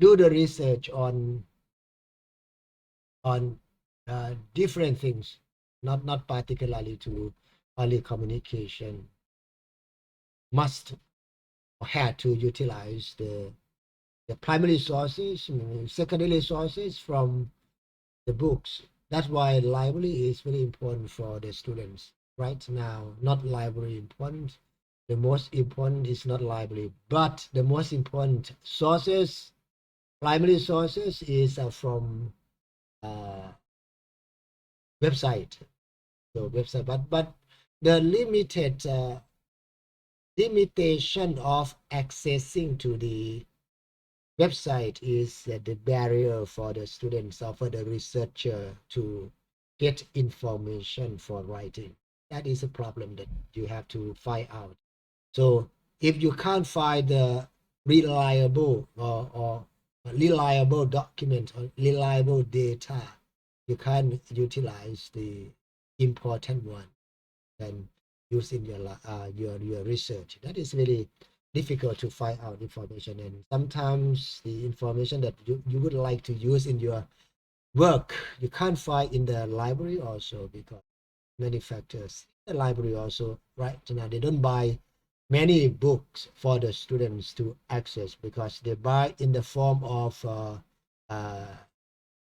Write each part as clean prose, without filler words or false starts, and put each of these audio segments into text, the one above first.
do the research on different things, not particularly to only communication. Must or had to utilize the primary sources, secondary sources from the books. That's why library is very important for the students right now. Not library important. The most important is not library, but the most important sources, primary sources, is from website. So website, but the limitation of accessing to the website is the barrier for the students or for the researcher to get information for writing. That is a problem that you have to find out. So if you can't find the reliable or reliable document or reliable data, you can't utilize the important one and use in your research. That is very difficult to find out information, and sometimes the information that you would like to use in your work you can't find in the library also, because many factors. The library also right now they don't buy many books for the students to access, because they buy in the form of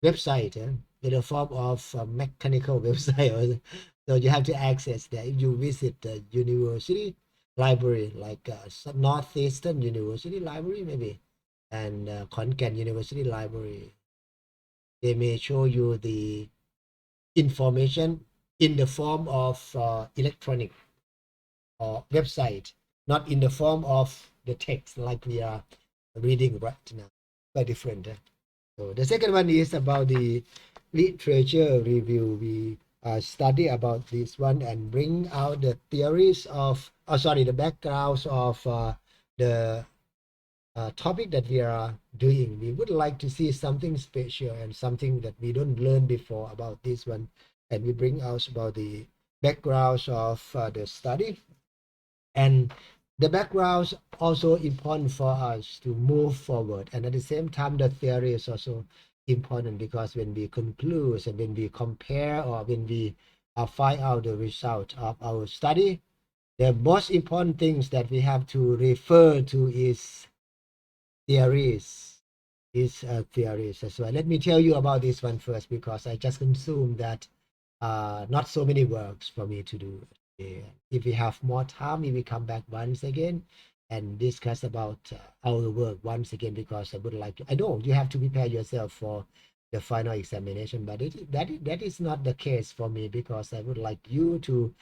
website, in the form of mechanical website. So you have to access that. If you visit the university library, like Northeastern University Library maybe, and Khon University Library, they may show you the information in the form of electronic or website, not in the form of the text like we are reading right now. Quite different. So the second one is about the literature review. We study about this one and bring out the theories of, the backgrounds of the topic that we are doing. We would like to see something special and something that we don't learn before about this one, and we bring out about the backgrounds of the study, and the backgrounds also important for us to move forward. And at the same time, the theory is also important, because when we conclude and when we compare or when we find out the result of our study, the most important things that we have to refer to is theories theories as well. Let me tell you about this one first, because I just consumed that not so many works for me to do. If we have more time, we will come back once again and discuss about our work once again, because I would like to. I know you have to prepare yourself for the final examination, but that is not the case for me, because I would like you to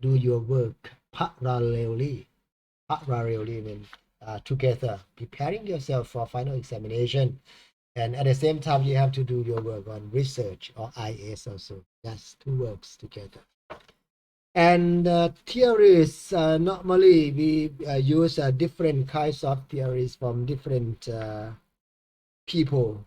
do your work parallelly, when together, preparing yourself for final examination. And at the same time, you have to do your work on research or IS also. That's two works together. And theories, normally we use different kinds of theories from different people,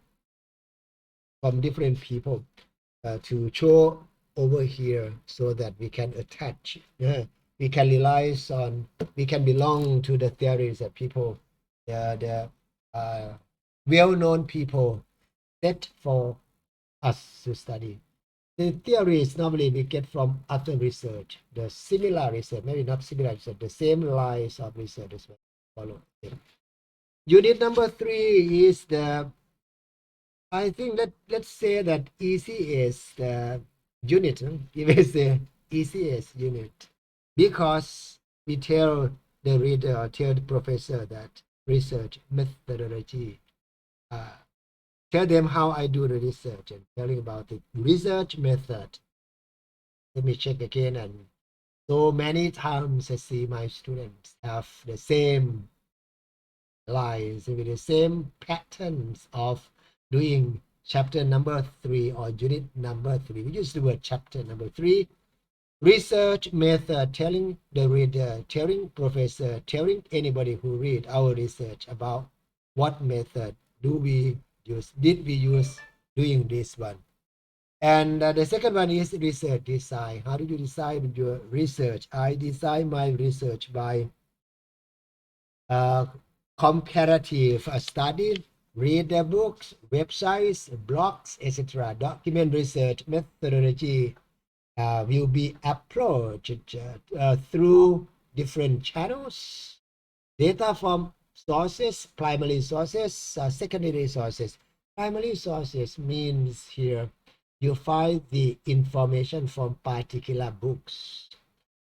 to show over here, so that we can attach. We can rely on, we can belong to the theories that people, the well-known people set for us to study. The theories normally we get from other research, the similar research, maybe not similar research, the same lines of research as well. Follow. Unit number 3 is the, I think let's say that ECS the unit, you may say ECS unit, because we tell the reader or tell the professor that research methodology. Tell them how I do the research and telling about the research method. Let me check again. And so many times I see my students have the same lines with the same patterns of doing chapter number 3 or unit number 3. We use the word chapter number 3. Research method, telling the reader, telling professor, telling anybody who read our research about what method did we use doing this one. And the second one is research design. How do you design your research? I design my research by comparative study read the books, websites, blogs, etc. Document research methodology will be approached through different channels. Data from sources, primary sources, secondary sources. Primary sources means here you find the information from particular books.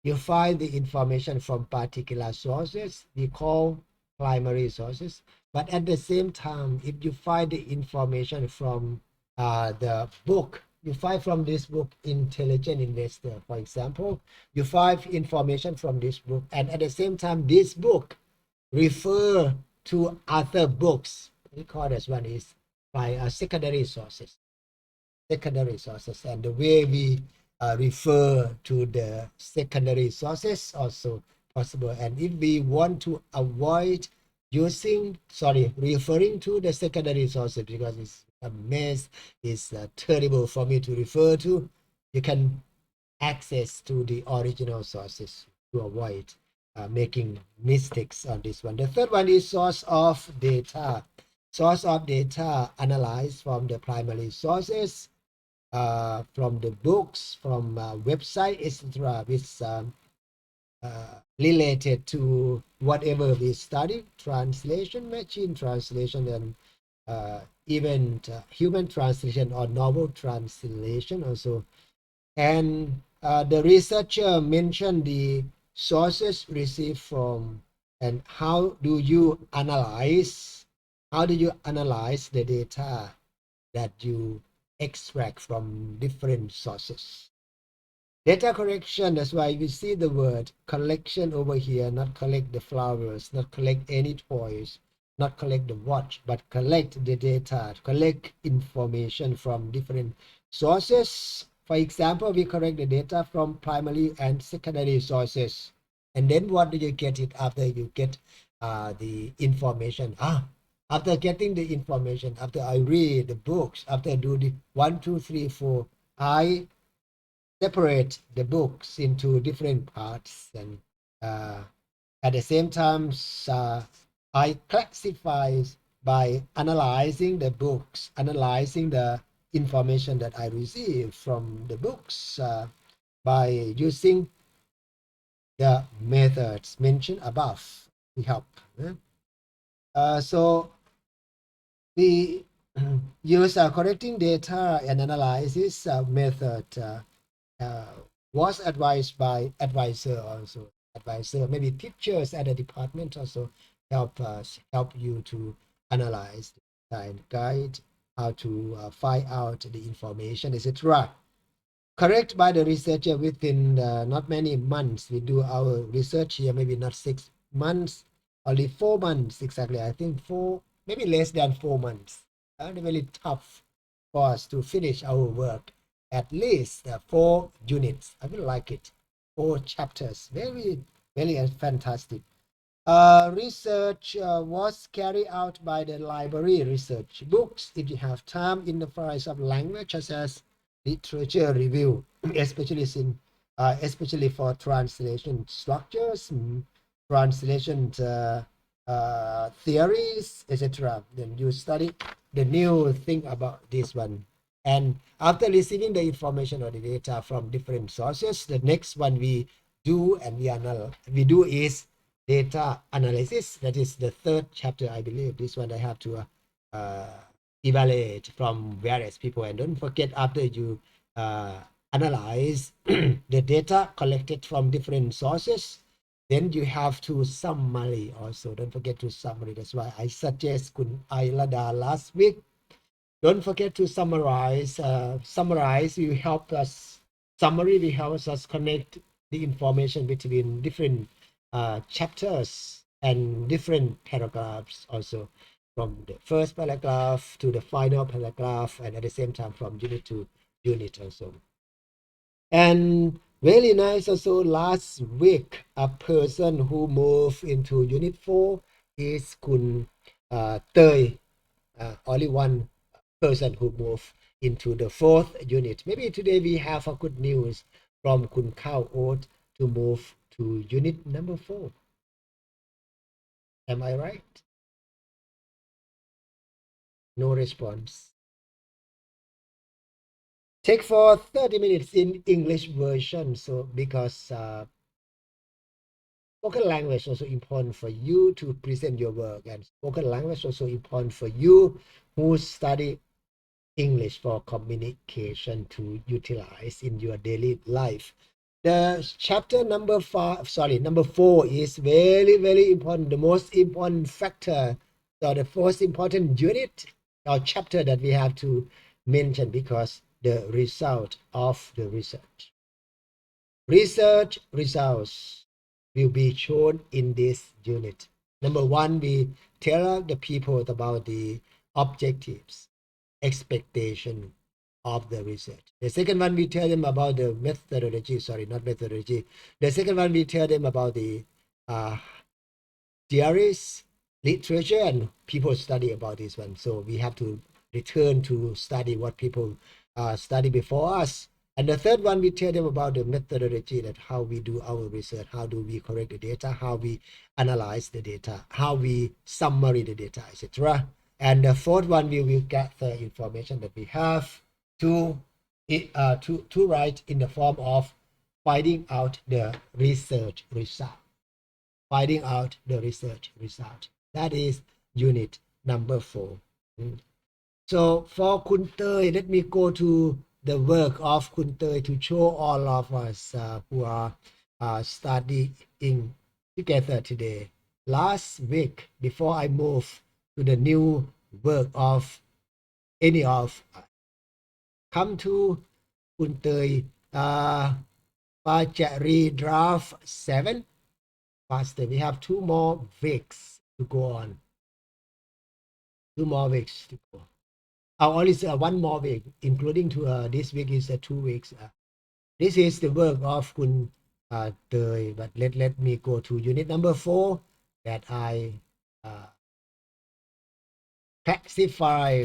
You find the information from particular sources, we call primary sources. But at the same time, if you find the information from the book, you find from this book Intelligent Investor, for example, you find information from this book, and at the same time, this book refer to other books. We call this one is by secondary sources. Secondary sources, and the way we refer to the secondary sources also possible. And if we want to avoid referring to the secondary sources because it's a mess, it's terrible for me to refer to, you can access to the original sources to avoid making mistakes on this one. The third one is source of data. Source of data analyzed from the primary sources, from the books, from website, etc., which related to whatever we study, translation, machine translation, and even human translation or novel translation also. And the researcher mentioned the sources received from and how do you analyze the data that you extract from different sources. Data collection, that's why we see the word collection over here, not collect the flowers, not collect any toys, not collect the watch, but collect the data, collect information from different sources. For example, we collect the data from primary and secondary sources. And then what do you get it after you get the information? After getting the information, after I read the books, after I do the 1, 2, 3, 4, I separate the books into different parts, and at the same time I classify by analyzing the books, analyzing the information that I receive from the books by using the methods mentioned above to help. So we use collecting data and analysis method was advised by advisor also. Advisor, maybe teachers at the department also help you to analyze and guide how to find out the information, etc. Correct by the researcher within not many months. We do our research here, maybe not 6 months, only 4 months exactly. I think 4, maybe less than 4 months. Really tough for us to finish our work. At least 4 units. I will like it. 4 chapters. Very, very fantastic. Research was carried out by the library research books. If you have time in the variety of language, such as literature review, especially for translation structures, translation theories, etc. Then you study the new thing about this one. And after receiving the information or the data from different sources, the next one we do is data analysis. That is the third chapter, I believe. This one I have to evaluate from various people. And don't forget, after you analyze the data collected from different sources, then you have to summary also. Don't forget to summary. That's why I suggest Kun Ailada last week. Don't forget to summarize. Summarize will help us. Summary will help us connect the information between different chapters and different paragraphs also, from the first paragraph to the final paragraph, and at the same time from unit to unit also. And very nice also, last week a person who moved into unit 4 is Kun Tơi, only one person who moved into the 4th unit. Maybe today we have a good news from Kun Khao Ot to move to unit number 4. Am I right? No response. Take for 30 minutes in English version. So because spoken language also important for you to present your work, and spoken language also important for you who study English for communication to utilize in your daily life. The chapter number 4 is very, very important. The most important factor, or the most important unit or chapter that we have to mention, because the result of the research. Research results will be shown in this unit. Number one, we tell the people about the objectives, expectation of the research. The second one, we tell them about the methodology. Sorry, not methodology. The second one, we tell them about the theories, literature, and people study about this one. So we have to return to study what people study before us. And the third one, we tell them about the methodology, that how we do our research, how do we correct the data, how we analyze the data, how we summary the data, etc. And the fourth one, we will gather information that we have to write in the form of finding out the research result. Finding out the research result. That is unit number 4. So for Kun Tơi, let me go to the work of Kun Tơi to show all of us who are studying together today. Last week, before I move to the new work of any of us, come to Kun Tơi, Pachari draft 7. Faster. We have 2 more weeks to go on. 2 more weeks to go. Only 1 more week, including to this week is 2 weeks. This is the work of Kun Tơi, but let me go to unit number 4 that I classify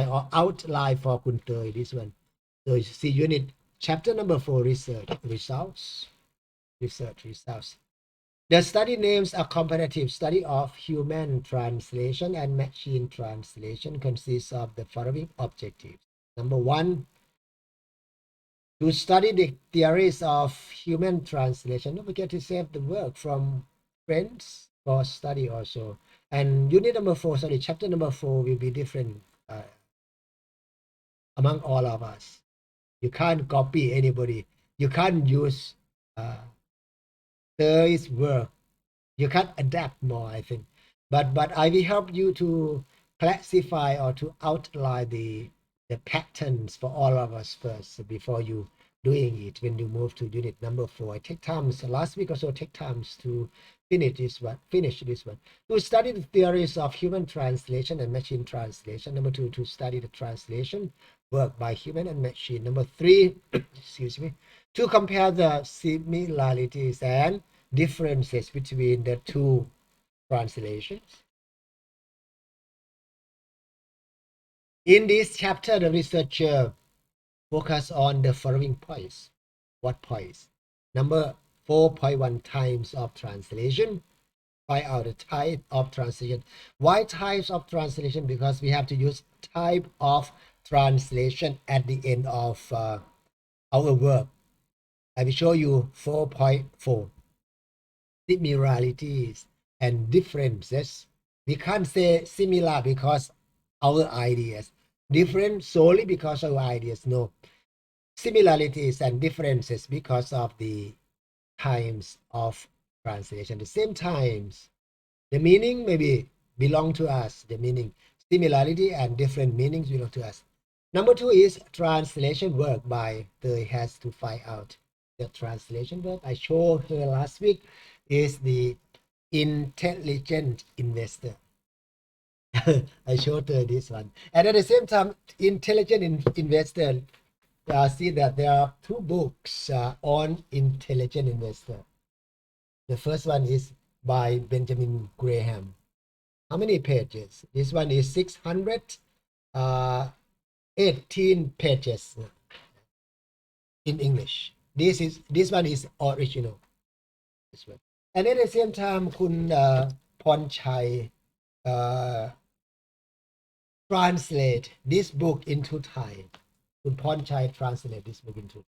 or outline for Kun Tơi, this one. So you see unit chapter number 4, research results. The study names a comparative study of human translation and machine translation consists of the following objectives. Number 1, to study the theories of human translation. Don't forget to save the work from friends for study also. And unit number 4, chapter number 4 will be different among all of us. You can't copy anybody. You can't use Töy's work. You can adapt more, I think, but I will help you to classify or to outline the patterns for all of us first before you doing it. When you move to unit number 4, it take times. Last week also take times to finish this one. To study the theories of human translation and machine translation. Number 2, to study the translation work by human and machine. Number 3, excuse me, to compare the similarities and differences between the 2 translations. In this chapter, the researcher focus on the following points. What points? Number 4.1, types of translation. Find out the type of translation. Why types of translation? Because we have to use type of translation at the end of our work. I will show you 4.4. Similarities and differences. We can't say similar because our ideas different solely because of our ideas. No, similarities and differences because of the times of translation. The same times, the meaning maybe belong to us. The meaning, similarity and different meanings belong to us. Number 2 is translation work by Tơi has to find out. The translation work I showed her last week is the intelligent investor. I showed her this one. And at the same time, intelligent investor, see that there are 2 books on intelligent investor. The first one is by Benjamin Graham. How many pages? This one is 618 pages in English. This one is original. This one. And at the same time, Kun Ponchai translate this book into Thai. Kun Ponchai translate this book into.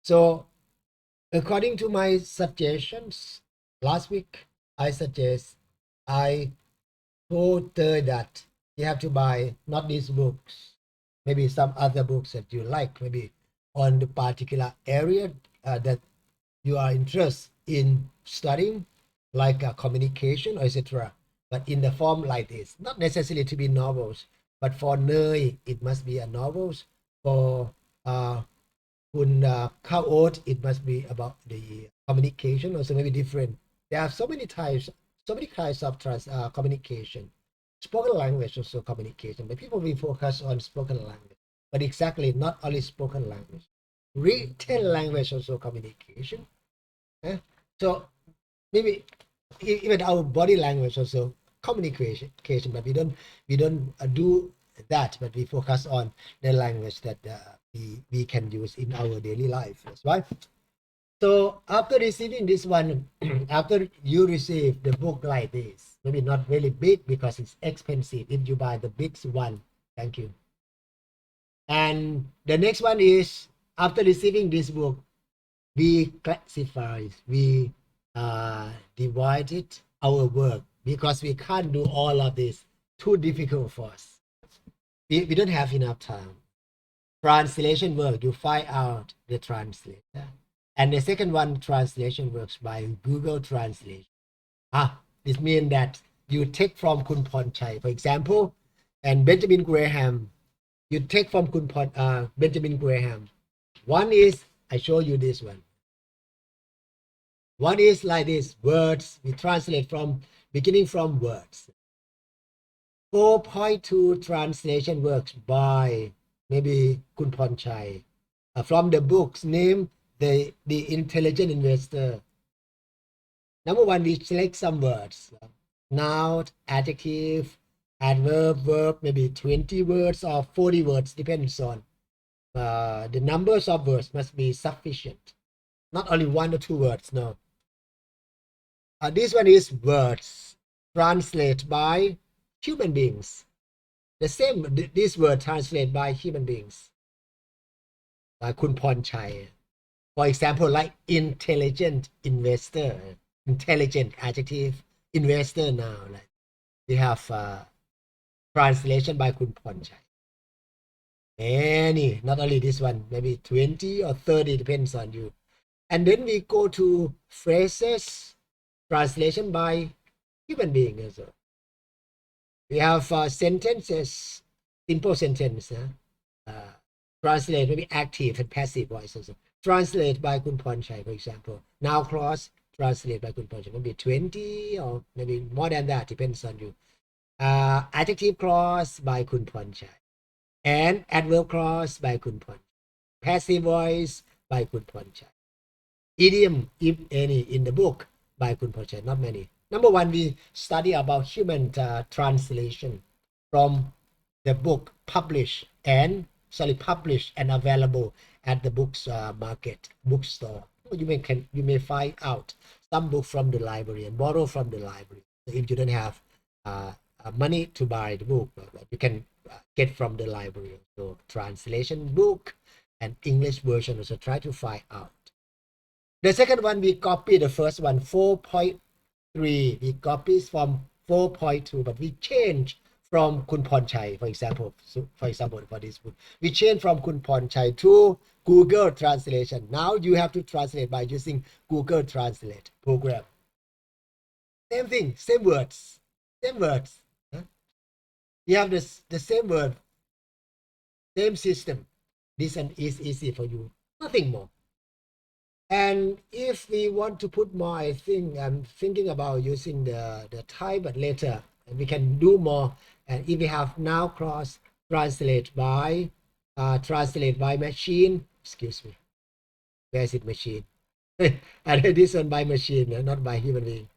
So, according to my suggestions, last week I told her that you have to buy not these books, maybe some other books that you like, maybe on the particular area that you are interested in studying, like communication, etc. But in the form like this, not necessarily to be novels, but for Ney, it must be a novels. For Kun Khao Oat, it must be about the communication, also maybe different. There are so many types, so many kinds of communication. Spoken language also communication, but people will focus on spoken language. But exactly not only spoken language. Written language also communication. So maybe even our body language also communication, but we don't do that, but we focus on the language that we can use in our daily life. That's right. So after receiving this one, after you receive the book like this, maybe not really big because it's expensive if you buy the big one. Thank you. And the next one is after receiving this book, we classify, we divided our work because we can't do all of this. Too difficult for us. We don't have enough time. Translation work, you find out the translator. And the second one, translation works by Google Translate. This means that you take from Kun Ponchai, for example, and Benjamin Graham. You take from Benjamin Graham. One is, I show you this one. One is like this, words, we translate from, beginning from words. 4.2 translation works by maybe Kun Ponchai. From the book's name, the Intelligent Investor. Number one, we select some words. Noun, adjective, adverb, verb, maybe 20 words or 40 words, depends on. The numbers of words must be sufficient. Not only 1 or 2 words, no. This one is words, translate by human beings. The same, this word translate by human beings. Kun Ponchai. For example, like intelligent investor, intelligent adjective, investor now. Like we have translation by Kun Ponchai. Any, not only this one, maybe 20 or 30, depends on you. And then we go to phrases, translation by human being also. We have sentences, simple sentence, translate maybe active and passive voice also. Translate by Kun Ponchai, for example. Now clause, translate by Kun Ponchai, maybe 20 or maybe more than that, depends on you. Adjective clause by Kun Ponchai. And adverb clause by Kun Ponchai. Passive voice by Kun Ponchai. Idiom, if any, in the book by Kun Ponchai, not many. Number one, we study about human translation from the book published and available at the books market, bookstore. You may find out some book from the library and borrow from the library. So if you don't have money to buy the book, you can get from the library. So translation book and English version also try to find out. The second one, we copy the first one, 4.3. We copy from 4.2, but we change from Kun Ponchai, for example. So, for this book, we change from Kun Ponchai to Google Translation. Now you have to translate by using Google Translate program. Same thing, same words. You have the same word, same system. This one is easy for you, nothing more. And if we want to put more, I think I'm thinking about using the Thai, but later we can do more. And if we have now clause, translate by machine. Excuse me, where is it, machine? And this one by machine, not by human being.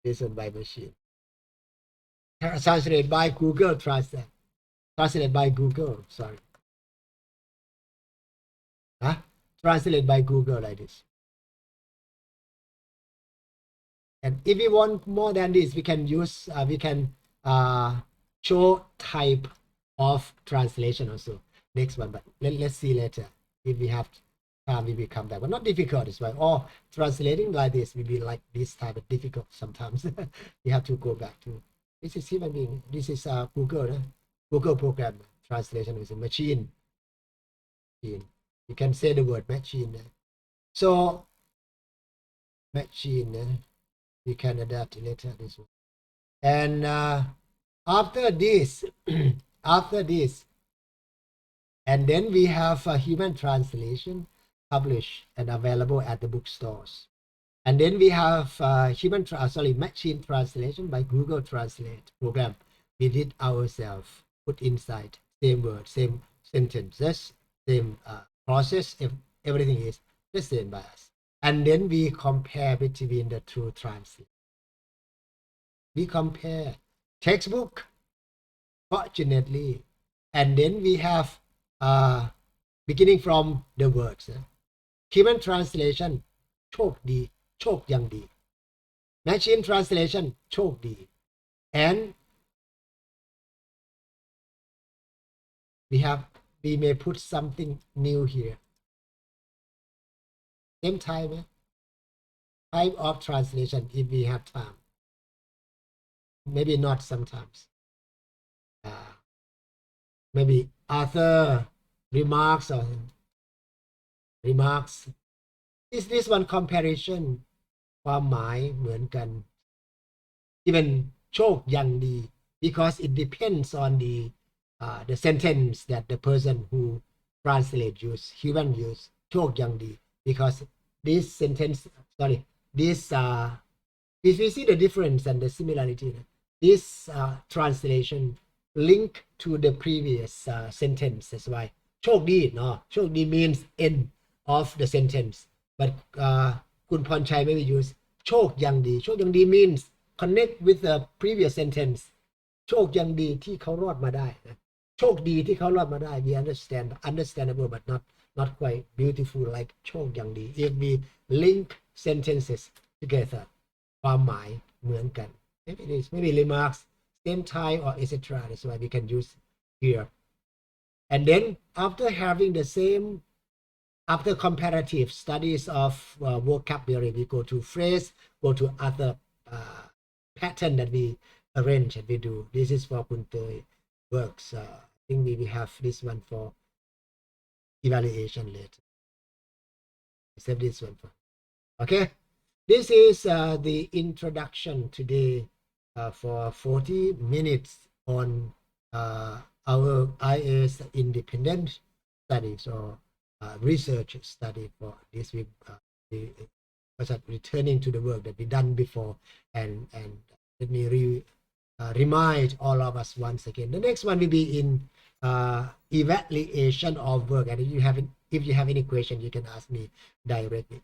This one by machine. Translate by Google Translate by Google. Sorry. Translate by Google like this. And if we want more than this, we can use show type of translation also. Next one, but let's see later. If we have time, we will come back. But not difficult as well. Or translating like this will be like this type of difficult sometimes. You have to go back to. This is human being. This is Google. Google program translation with a machine. You can say the word machine. So machine. We can adapt later this one. And after this, after this, and then we have a human translation published and available at the bookstores. And then we have machine translation by Google Translate program. We did ourselves, put inside same word, same sentences, same process. If everything is the same by us. And then we compare between the two translations. We compare textbook, fortunately, and then we have beginning from the words. Human translation โชคดี โชคยังดี Machine translation โชคดี and we may put something new here. Same time, type of translation if we have time. Maybe not sometimes. Maybe author remarks or remarks. Is this one comparison ความหมายเหมือนกัน even โชคยังดี because it depends on the sentence that the person who translate use human use โชคยังดี because this sentence this we see the difference and the similarity. This translation link to the previous sentence. That's why โชคดี no โชคดี means end of the sentence, but คุณพรชัยไม่ได้ use โชคยังดี โชคยังดี means connect with the previous sentence โชคยังดีที่เขารอดมาได้นะโชคดีที่เขารอดมาได้ we understandable but not quite beautiful like โชคยังดี if we link sentences together ความหมายเหมือนกัน maybe remarks same time or etc. That's why we can use here. And then after having the same, after comparative studies of vocabulary, we go to phrase, go to other pattern that we arrange and we do. This is for Kuntoy works. I think we will have this one for evaluation later. Save this one for. Okay, this is the introduction today. For 40 minutes on our IAS independent study, so research study for this week. Returning to the work that we done before, and let me remind all of us once again. The next one will be in evaluation of work, and if you have any question, you can ask me directly.